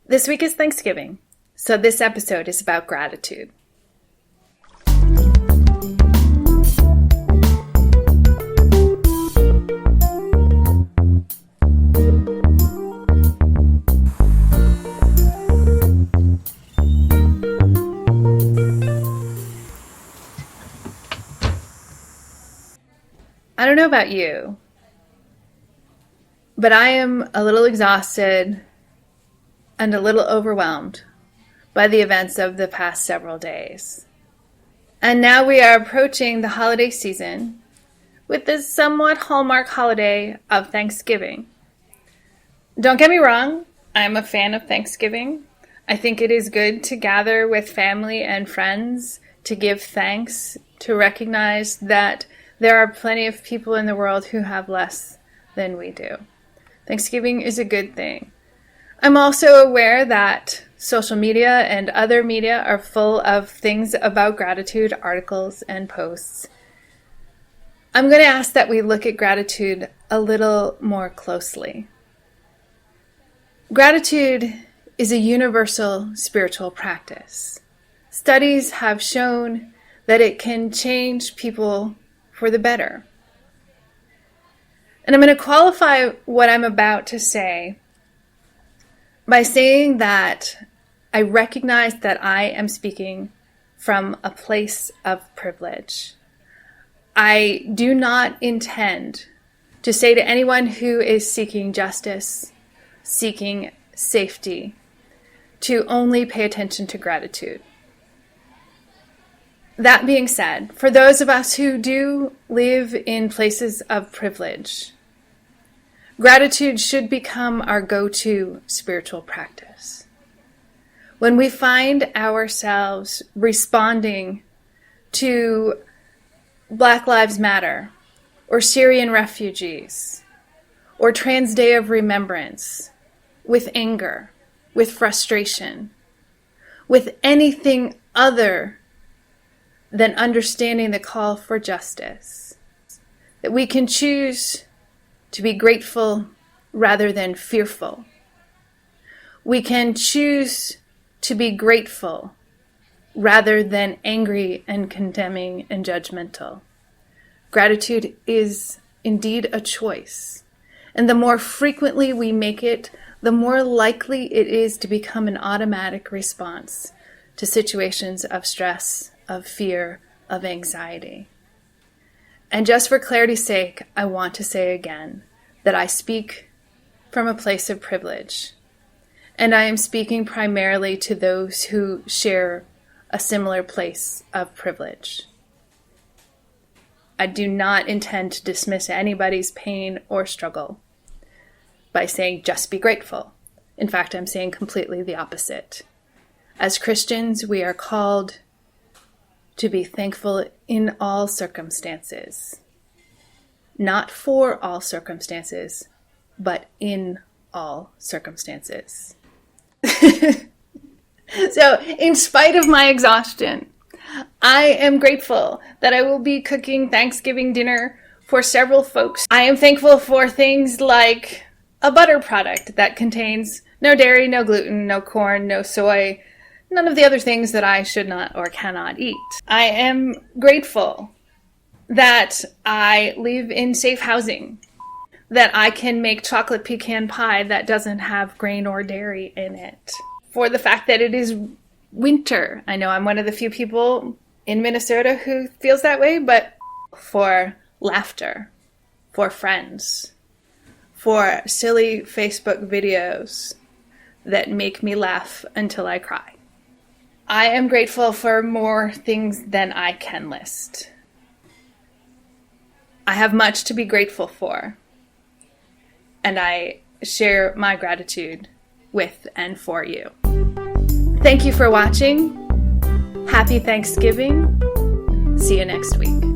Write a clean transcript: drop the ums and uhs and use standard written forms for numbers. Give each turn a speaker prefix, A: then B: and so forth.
A: This week is Thanksgiving, so this episode is about gratitude. I don't know about you, but I am a little exhausted and a little overwhelmed by the events of the past several days. And now we are approaching the holiday season with this somewhat hallmark holiday of Thanksgiving. Don't get me wrong, I'm a fan of Thanksgiving. I think it is good to gather with family and friends to give thanks, to recognize that there are plenty of people in the world who have less than we do. Thanksgiving is a good thing. I'm also aware that social media and other media are full of things about gratitude, articles and posts. I'm going to ask that we look at gratitude a little more closely. Gratitude is a universal spiritual practice. Studies have shown that it can change people for the better. And I'm going to qualify what I'm about to say by saying that I recognize that I am speaking from a place of privilege. I do not intend to say to anyone who is seeking justice, seeking safety, to only pay attention to gratitude. That being said, for those of us who do live in places of privilege, gratitude should become our go-to spiritual practice. When we find ourselves responding to Black Lives Matter, or Syrian refugees, or Trans Day of Remembrance, with anger, with frustration, with anything other than understanding the call for justice, that we can choose to be grateful rather than fearful. We can choose to be grateful rather than angry and condemning and judgmental. Gratitude is indeed a choice. And the more frequently we make it, the more likely it is to become an automatic response to situations of stress, of fear, of anxiety. And just for clarity's sake, I want to say again that I speak from a place of privilege. And I am speaking primarily to those who share a similar place of privilege. I do not intend to dismiss anybody's pain or struggle by saying just be grateful. In fact, I'm saying completely the opposite. As Christians, we are called to be thankful in all circumstances. Not for all circumstances, but in all circumstances. So, in spite of my exhaustion, I am grateful that I will be cooking Thanksgiving dinner for several folks. I am thankful for things like a butter product that contains no dairy, no gluten, no corn, no soy, none of the other things that I should not or cannot eat. I am grateful that I live in safe housing, that I can make chocolate pecan pie that doesn't have grain or dairy in it, for the fact that it is winter. I know I'm one of the few people in Minnesota who feels that way, but for laughter, for friends, for silly Facebook videos that make me laugh until I cry. I am grateful for more things than I can list. I have much to be grateful for, and I share my gratitude with and for you. Thank you for watching. Happy Thanksgiving. See you next week.